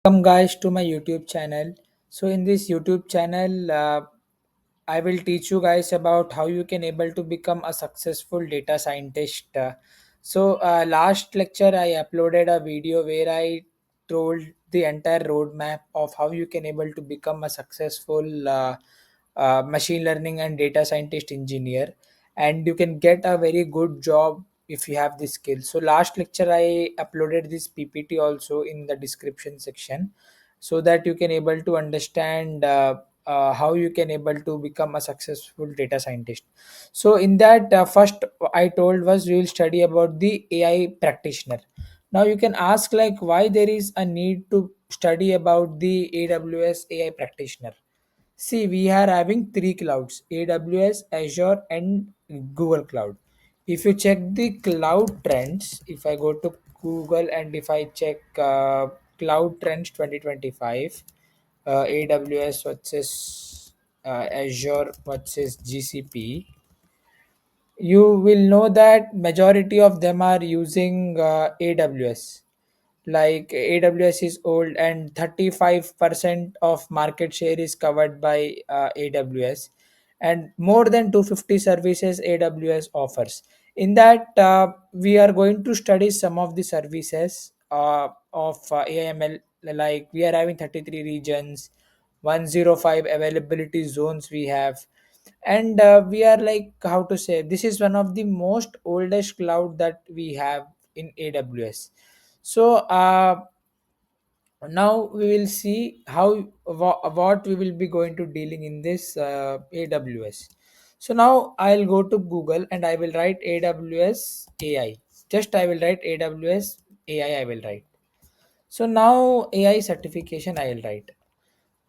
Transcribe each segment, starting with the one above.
Welcome guys to my YouTube channel. So in this YouTube channel, I will teach you guys about how you can able to become a successful data scientist. Last lecture I uploaded a video where I told the entire roadmap of how you can able to become a successful machine learning and data scientist engineer, and you can get a very good job if you have this skill. So last lecture I uploaded this PPT also in the description section, so that you can able to understand how you can able to become a successful data scientist. So in that first I told was we will study about the AI practitioner. Now you can ask like why there is a need to study about the AWS AI practitioner. See, we are having three clouds: AWS, Azure, and Google Cloud. If you check the cloud trends, if I go to Google and if I check cloud trends 2025, AWS versus Azure versus GCP, you will know that majority of them are using AWS. Like AWS is old and 35% of market share is covered by AWS, and more than 250 services AWS offers. In that we are going to study some of the services of AML. Like we are having 33 regions, 105 availability zones we have, and we are like, how to say, this is one of the most oldest cloud that we have in AWS. So now we will see how what we will be going to dealing in this AWS. So now I'll go to Google and I will write AWS AI. Just I will write AWS AI. I will write. So now AI certification I will write.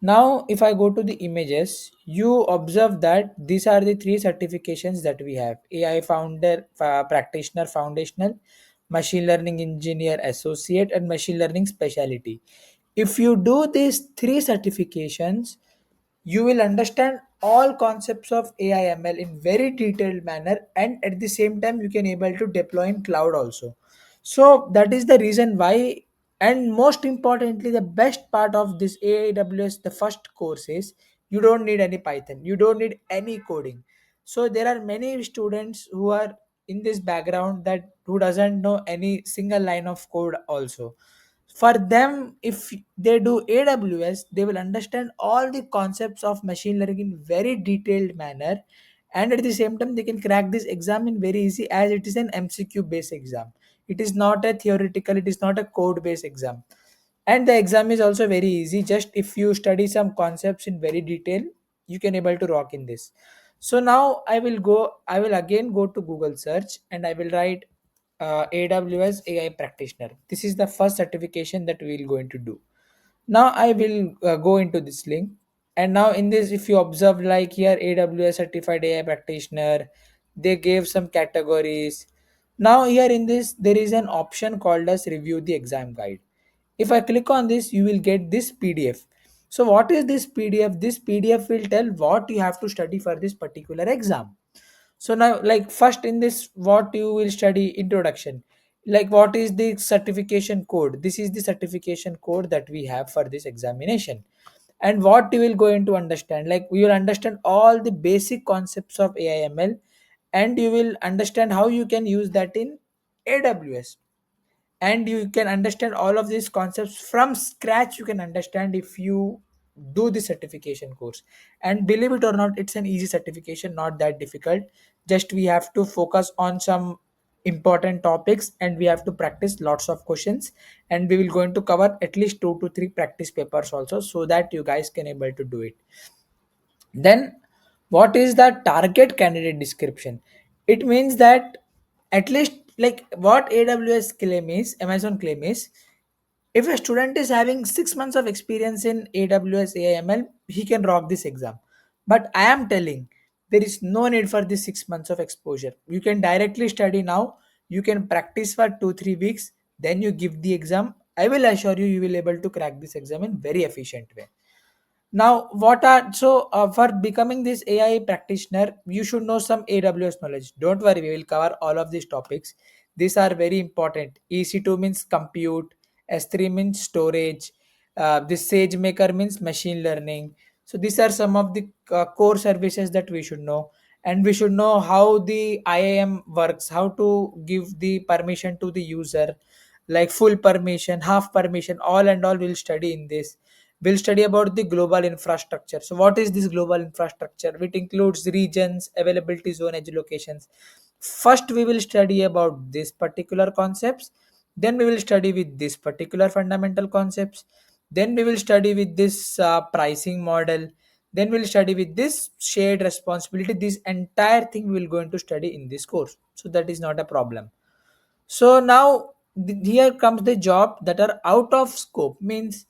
Now, if I go to the images, you observe that these are the three certifications that we have: AI Founder Practitioner Foundational, Machine Learning Engineer Associate, and Machine Learning Specialty. If you do these three certifications, you will understand all concepts of AI/ML in very detailed manner, and at the same time you can able to deploy in cloud also. So that is the reason why. And most importantly, the best part of this AWS, the first course is you don't need any Python, you don't need any coding. So there are many students who are in this background that who doesn't know any single line of code also. For them, if they do AWS, they will understand all the concepts of machine learning in very detailed manner, and at the same time they can crack this exam in very easy, as it is an MCQ based exam. It is not a theoretical, it is not a code based exam, and the exam is also very easy. Just if you study some concepts in very detail, you can able to rock in this. So now I will again go to Google search and I will write AWS AI practitioner. This is the first certification that we will going to do. Now I will go into this link, and now in this, if you observe, like here, AWS certified AI practitioner, they gave some categories. Now here in this there is an option called as review the exam guide. If I click on this, you will get this PDF. So what is this PDF? This PDF will tell what you have to study for this particular exam. So now, like, first in this, what you will study: introduction. Like, what is the certification code? This is the certification code that we have for this examination. And what you will go into understand, like, we will understand all the basic concepts of AIML, and you will understand how you can use that in AWS, and you can understand all of these concepts from scratch. You can understand if you do the certification course. And believe it or not, it's an easy certification, not that difficult. Just we have to focus on some important topics, and we have to practice lots of questions, and we will going to cover at least 2 to 3 practice papers also, so that you guys can able to do it. Then, what is the target candidate description? It means that at least, like, what AWS claim is, Amazon claim is, if a student is having 6 months of experience in AWS AIML, he can rock this exam. But I am telling, there is no need for this 6 months of exposure. You can directly study now. You can practice for 2 3 weeks. Then you give the exam. I will assure you, you will able to crack this exam in very efficient way. Now, what are so for becoming this AI practitioner, you should know some AWS knowledge. Don't worry, we will cover all of these topics. These are very important. EC2 means compute, S3 means storage, This SageMaker means machine learning. So these are some of the core services that we should know, and we should know how the IAM works, how to give the permission to the user, like full permission, half permission, all and all. We'll study in this. We'll study about the global infrastructure. So what is this global infrastructure? It includes regions, availability zone, edge locations. First we will study about this particular concepts, then we will study with this particular fundamental concepts, then we will study with this pricing model, then we'll study with this shared responsibility. This entire thing we will going to study in this course, so that is not a problem. So now here comes the job that are out of scope, means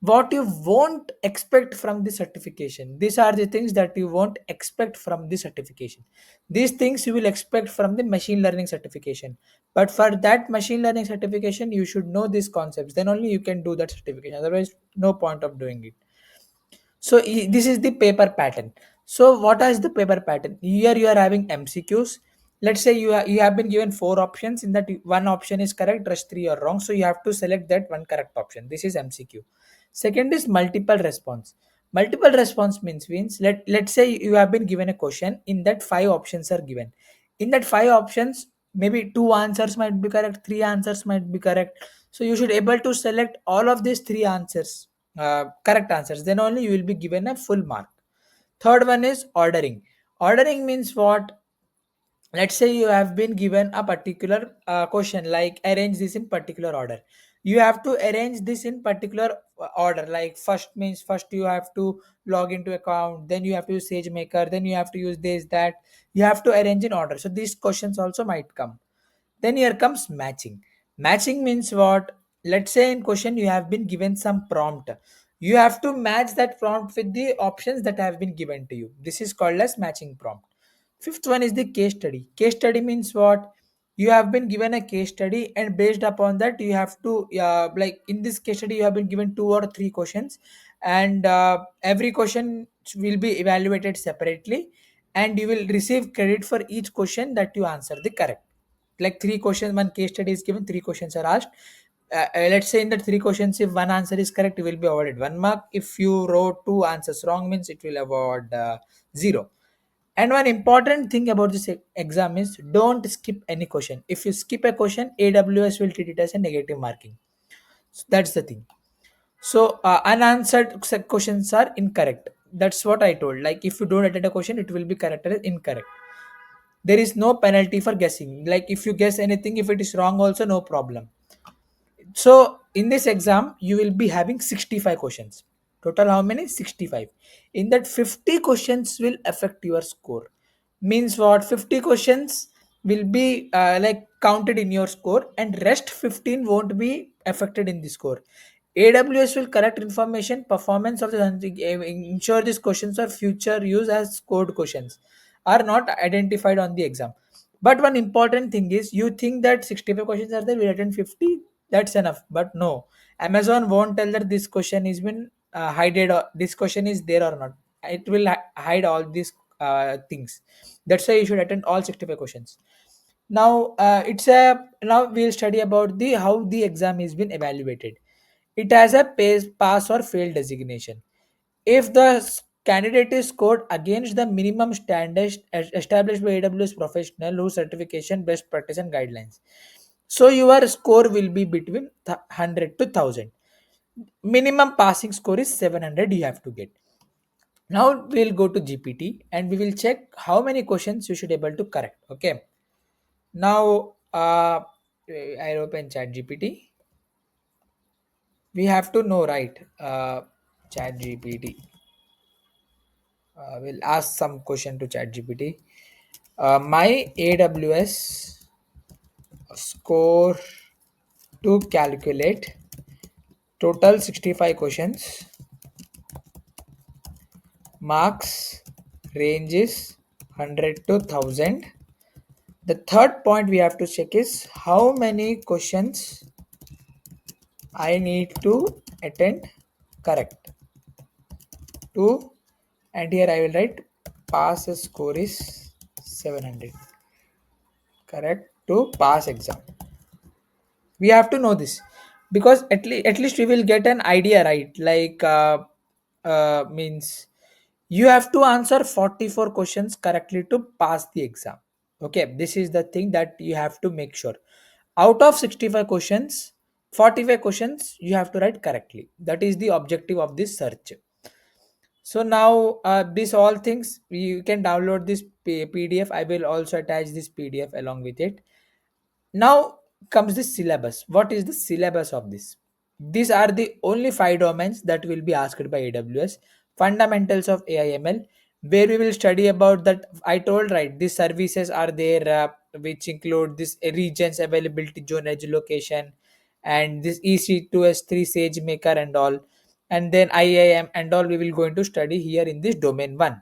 what you won't expect from the certification. These are the things that you won't expect from the certification. These things you will expect from the machine learning certification, but for that machine learning certification you should know these concepts, then only you can do that certification, otherwise no point of doing it. So this is the paper pattern. So what is the paper pattern? Here you are having MCQs. Let's say you have been given four options. In that one option is correct, rest three are wrong, so you have to select that one correct option. This is MCQ. Second is multiple response. Multiple response means let's say you have been given a question. In that five options are given. In that five options, maybe two answers might be correct, three answers might be correct. So you should able to select all of these three answers, correct answers, then only you will be given a full mark. Third one is ordering. Ordering means what? Let's say you have been given a particular question, like arrange this in particular order. You have to arrange this in particular order. Like first means first you have to log into account, then you have to use SageMaker, then you have to use this that. You have to arrange in order. So these questions also might come. Then here comes matching. Matching means what? Let's say in question you have been given some prompt. You have to match that prompt with the options that have been given to you. This is called as matching prompt. Fifth one is the case study. Case study means what? You have been given a case study, and based upon that you have to like in this case study you have been given two or three questions, and every question will be evaluated separately, and you will receive credit for each question that you answer the correct. Like three questions, one case study is given, three questions are asked. Let's say in the three questions, if one answer is correct, you will be awarded one mark. If you wrote two answers wrong, means it will award zero. And one important thing about this exam is don't skip any question. If you skip a question, AWS will treat it as a negative marking. So that's the thing. So unanswered questions are incorrect. That's what I told. Like if you don't attend a question, it will be corrected as incorrect. There is no penalty for guessing. Like if you guess anything, if it is wrong, also no problem. So in this exam, you will be having 65 questions. Total how many? 65. In that 50 questions will affect your score. Means what? 50 questions will be like counted in your score, and rest 15 won't be affected in the score. AWS will correct information, performance of the ensure these questions are future use as scored questions are not identified on the exam. But one important thing is you think that 65 questions are there, we attend 50, that's enough. But no, Amazon won't tell that this question is been hidden or this question is there or not. It will hide all these things. That's why you should attend all 65 questions. Now now we'll study about the how the exam is been evaluated. It has a pass or fail designation. If the candidate is scored against the minimum standards established by AWS professional whose certification, best practice, and guidelines, so your score will be between 100 to 1000. Minimum passing score is 700 you have to get. Now we'll go to GPT and we will check how many questions you should able to correct. Okay. Now I'll open Chat GPT. We have to know, right? Chat GPT. We'll ask some question to Chat GPT. My AWS score to calculate total 65 questions, marks ranges 100 to 1000. The third point we have to check is how many questions I need to attend correct to, and here I will write pass score is 700 correct to pass exam. We have to know this. because at least we will get an idea, right? Like means you have to answer 44 questions correctly to pass the exam. Okay, this is the thing that you have to make sure. Out of 65 questions, 45 questions you have to write correctly. That is the objective of this search. So now these all things you can download this PDF. I will also attach this PDF along with it. Now comes the syllabus. What is the syllabus of this? These are the only five domains that will be asked by AWS. Fundamentals of AI/ML, where we will study about that. I told, right, these services are there, which include this regions, availability, zone, edge, location, and this EC2S3 SageMaker and all, and then IAM and all. We will going to study here in this domain one.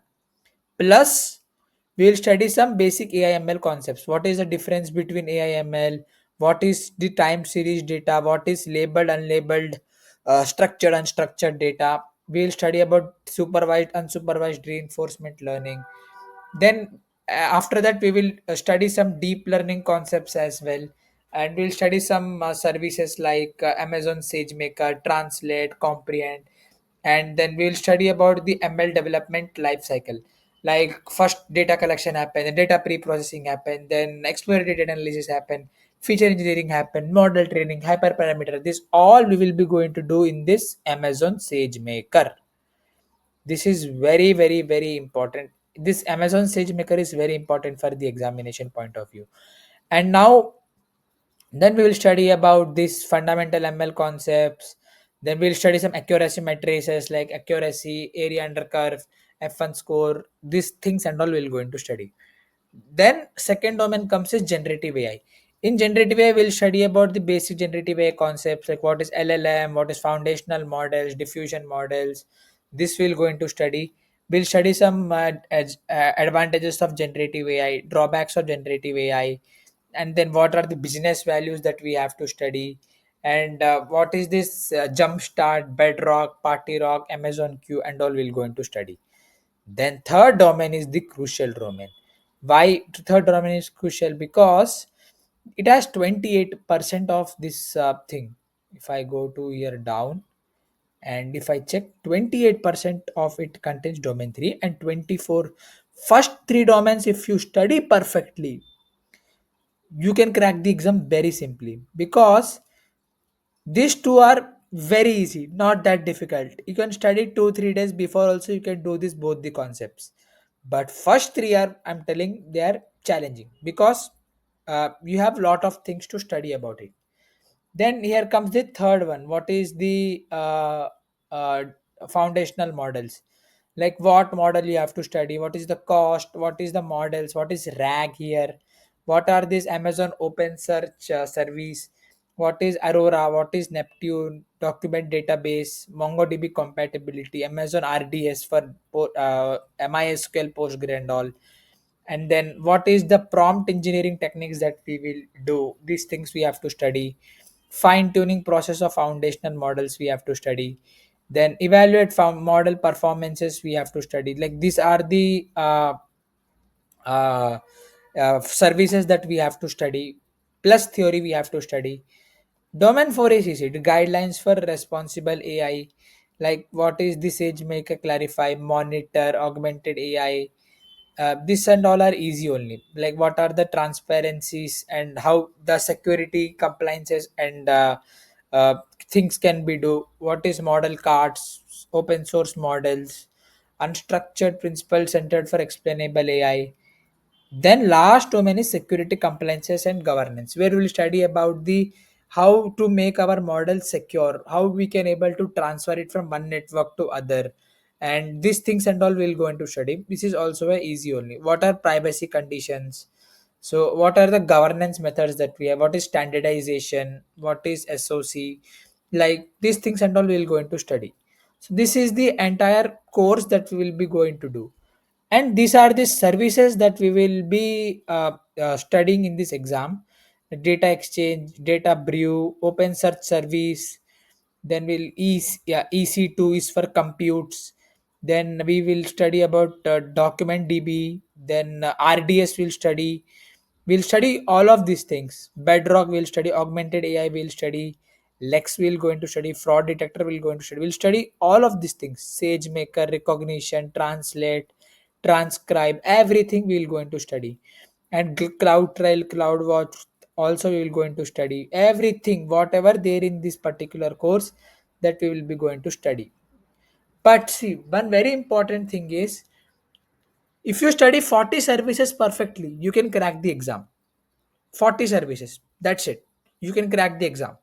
Plus, we will study some basic AI/ML concepts. What is the difference between AI/ML? What is the time series data? What is labeled, unlabeled, structured, unstructured data? We will study about supervised, unsupervised reinforcement learning. Then after that, we will study some deep learning concepts as well, and we'll study some services like Amazon SageMaker, Translate, Comprehend, and then we'll study about the ML development life cycle. Like first data collection happen, then data pre-processing happen, then exploratory data analysis happen, feature engineering happen, model training, hyperparameter. This all we will be going to do in this Amazon SageMaker. This is very, very, very important. This Amazon SageMaker is very important for the examination point of view. And now then we will study about these fundamental ML concepts. Then we'll study some accuracy matrices like accuracy, area under curve, F1 score. These things and all we'll going to study. Then second domain comes is generative AI. In generative AI, we'll study about the basic generative AI concepts like what is LLM, what is foundational models, diffusion models. This we'll going to study. We'll study some advantages of generative AI, drawbacks of generative AI, and then what are the business values that we have to study, and what is this Jumpstart, Bedrock, Party Rock, Amazon Q, and all we'll going to study. Then third domain is the crucial domain. Why third domain is crucial? Because it has 28% of this thing. If I go to here down and if I check, 28% of it contains domain 3 and 24 first three domains. If you study perfectly, you can crack the exam very simply, because these two are very easy, not that difficult. You can study 2 3 days before also, you can do this both the concepts. But first three are, I'm telling, they are challenging, because you have lot of things to study about it. Then here comes the third one. What is the uh, foundational models? Like what model you have to study, what is the cost, what is the models, what is RAG here, what are these Amazon Open Search service, what is Aurora, what is Neptune, document database, MongoDB compatibility, Amazon RDS for MySQL, Postgre and all. And then what is the prompt engineering techniques that we will do, these things we have to study. Fine tuning process of foundational models we have to study. Then evaluate model performances we have to study. Like these are the uh, services that we have to study, plus theory we have to study. Domain 4 is easy. The guidelines for responsible AI, like what is the SageMaker, clarify, monitor, augmented AI. This and all are easy only. Like what are the transparencies and how the security compliances and uh, things can be do. What is model cards, open source models, unstructured principle centered for explainable AI. Then last domain is security compliances and governance, where we'll study about the how to make our model secure, how we can able to transfer it from one network to other, and these things and all we'll go into study. This is also a easy only. What are privacy conditions? So what are the governance methods that we have? What is standardization? What is SOC? Like these things and all we'll go into study. So this is the entire course that we will be going to do, and these are the services that we will be studying in this exam. Data exchange, data brew, open search service. Then we'll EC2 is for computes. Then we will study about document DB. Then RDS will study. We'll study all of these things. Bedrock will study, augmented AI will study, Lex we'll going to study, fraud detector we'll going to study. We'll study all of these things: SageMaker, recognition, translate, transcribe, everything we'll going to study. And CloudTrail, CloudWatch also we will going to study everything, whatever there in this particular course, that we will be going to study. But see, one very important thing is, if you study 40 services perfectly, you can crack the exam. 40 services, that's it, you can crack the exam.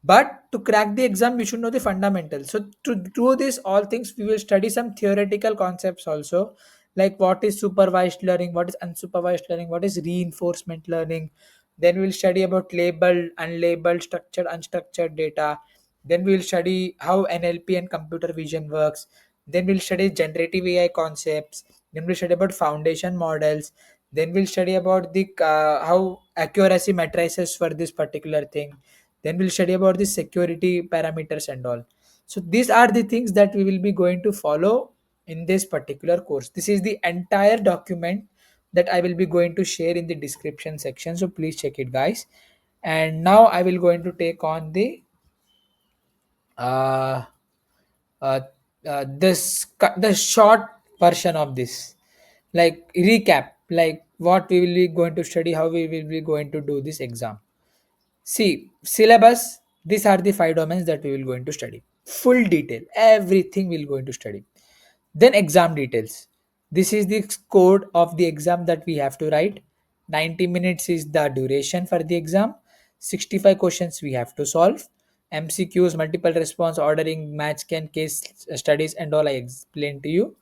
But to crack the exam, we should know the fundamentals. So to do this all things, we will study some theoretical concepts also, like what is supervised learning, what is unsupervised learning, what is reinforcement learning. Then we'll study about labeled, unlabeled, structured, unstructured data. Then we'll study how NLP and computer vision works. Then we'll study generative AI concepts. Then we'll study about foundation models. Then we'll study about the how accuracy matrices for this particular thing. Then we'll study about the security parameters and all. So these are the things that we will be going to follow in this particular course. This is the entire document that I will be going to share in the description section, so please check it, guys. And now I will going to take on the uh, uh, the short version of this, like recap, like what we will be going to study, how we will be going to do this exam. See, syllabus, these are the five domains that we will going to study. Full detail, everything we'll going to study. Then exam details. This is the code of the exam that we have to write. 90 minutes is the duration for the exam. 65 questions we have to solve. MCQs, multiple response, ordering, match can, case studies, and all I explained to you.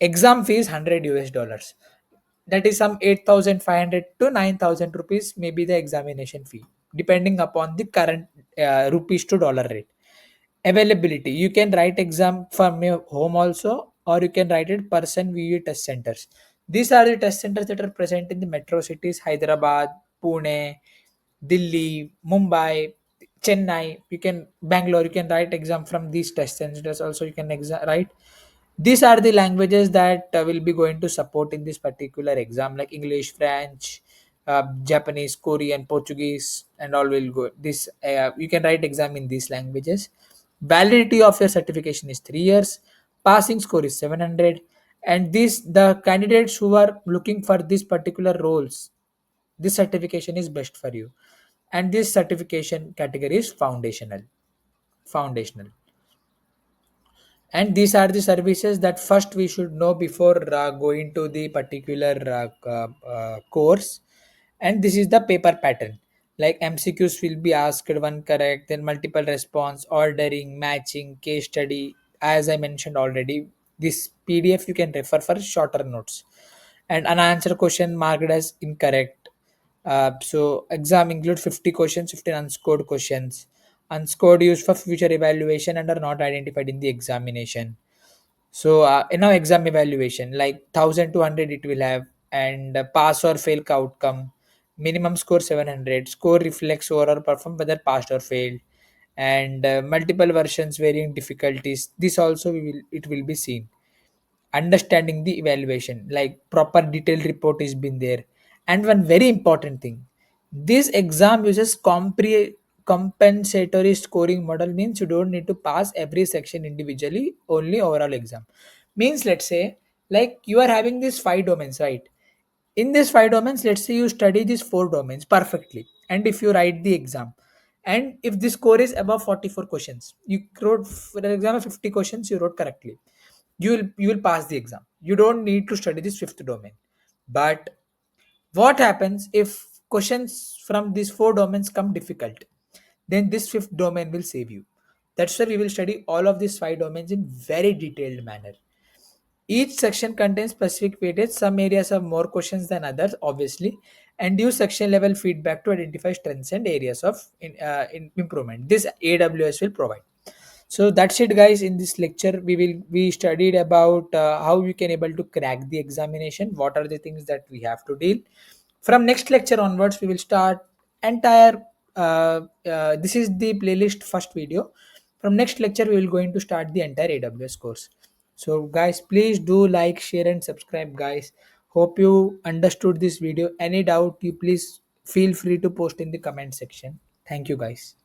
Exam fees 100 US dollars. That is some 8,500 to 9,000 rupees, maybe the examination fee, depending upon the current rupees to dollar rate. Availability, you can write exam from your home also, or you can write it person VU test centers. These are the test centers that are present in the metro cities: Hyderabad, Pune, Delhi, Mumbai, Chennai. You can Bangalore. You can write exam from these test centers. Also, you can write. These are the languages that will be going to support in this particular exam, like English, French, Japanese, Korean, Portuguese, and all will go. This you can write exam in these languages. Validity of your certification is 3 years. Passing score is 700. And this the candidates who are looking for these particular roles, this certification is best for you. And this certification category is foundational. And these are the services that first we should know before going to the particular course. And this is the paper pattern, like MCQs will be asked one correct, then multiple response, ordering, matching, case study. As I mentioned already, this PDF you can refer for shorter notes. And unanswered question marked as incorrect. So exam include 50 questions, 15 unscored questions. Unscored used for future evaluation and are not identified in the examination. So in our exam evaluation, like 1,200 it will have, and pass or fail outcome. Minimum score 700. Score reflects overall perform whether passed or failed, and multiple versions varying difficulties. This also it will be seen. Understanding the evaluation, like proper detailed report is been there. And one very important thing, this exam uses compensatory scoring model, means you don't need to pass every section individually, only overall exam. Means, let's say, like you are having these five domains, right? In these five domains, let's say you study these four domains perfectly, and if you write the exam, and if the score is above 44 questions, you wrote, for example, 50 questions you wrote correctly, you will pass the exam. You don't need to study this fifth domain. But what happens if questions from these four domains come difficult? Then this fifth domain will save you. That's why we will study all of these five domains in very detailed manner. Each section contains specific weightage. Some areas have more questions than others, obviously, and use section level feedback to identify strengths and areas of in improvement. This AWS will provide. So that's it, guys. In this lecture, we studied about how you can able to crack the examination. What are the things that we have to deal. From next lecture onwards, we will start entire. This is the playlist first video. From next lecture, we will going to start the entire AWS course. So, guys, please do like, share, and subscribe, guys. Hope you understood this video. Any doubt, you please feel free to post in the comment section. Thank you, guys.